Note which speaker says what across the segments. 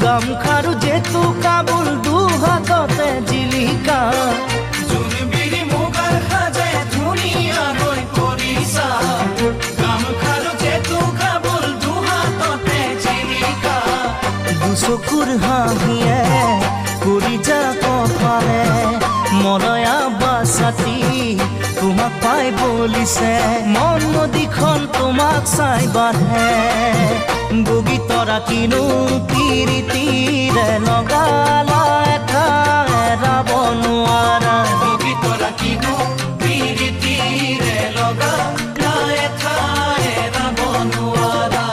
Speaker 1: গামখাৰু জেতু কাবুল দুহাততে জিলিকা
Speaker 2: জোনবিৰি মুগাৰ সাজে ধুনীয়াকৈ কৰিছা গামখাৰু জেতু কাবুল দুহাততে জিলিকা
Speaker 1: দুচকুৰ হাঁহিয়ে কৰি যা কপালে মৰয়া বাছাতি তোমাক পাই বলিছে মন নদীখন তোমাক চাই বাঢ়ে বগী তৰা কিনো তিৰিতিৰে লগালা এটা এৰাব নোৱাৰা
Speaker 2: বগী তৰা কিনো তিৰিতিৰে লগালা এটা এৰাব নোৱাৰা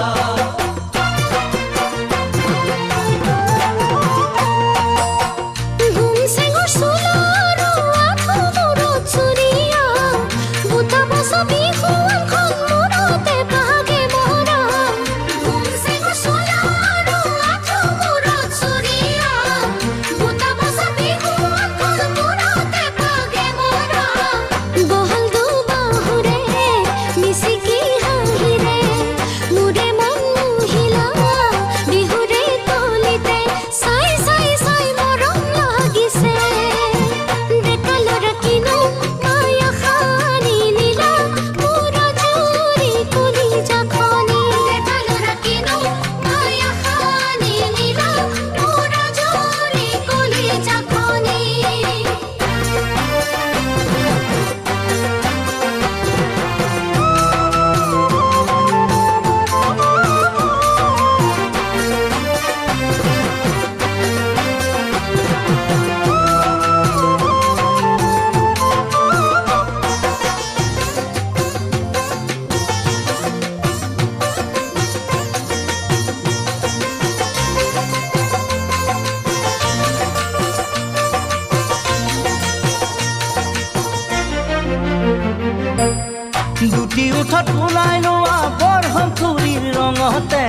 Speaker 1: দুটি উঠত ওলাই লোৱা বৰহম থুৰিৰ ৰঙতে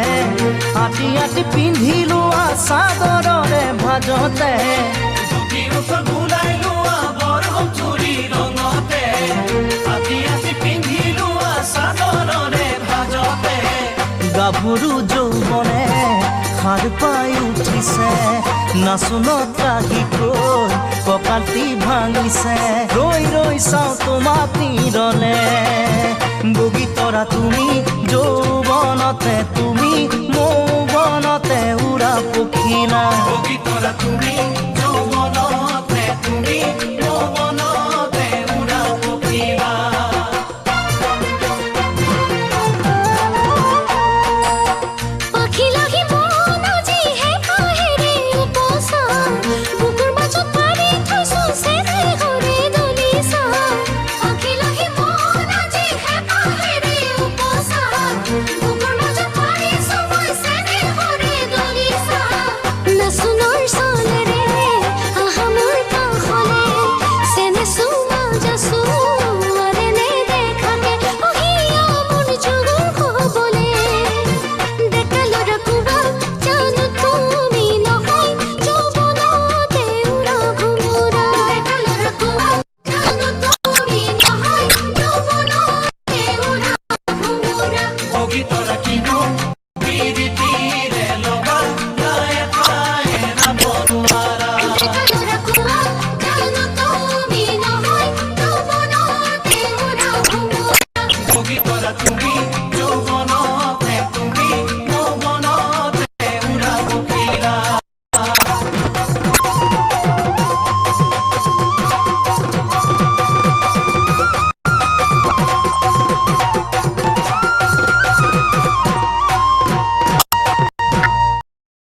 Speaker 1: আতি আতি পিন্ধি লোৱা চাদৰৰে ভাজতে
Speaker 2: দুটি উঠত ওলাই লোৱা বৰহম থুৰিৰ ৰঙতে আতি আতি পিন্ধি লোৱা চাদৰৰে ভাজতে
Speaker 1: গাভৰু যৌৱনে সাৰ পাই উঠিছে নাচোনত ৰাগিকৈ কপালটি ভাঙিছে ৰৈ ৰৈ চাওঁ তোমাক তীৰলে বগী তৰা তুমি যৌৱনতে তুমি মৌৱনতে উৰা পখিলা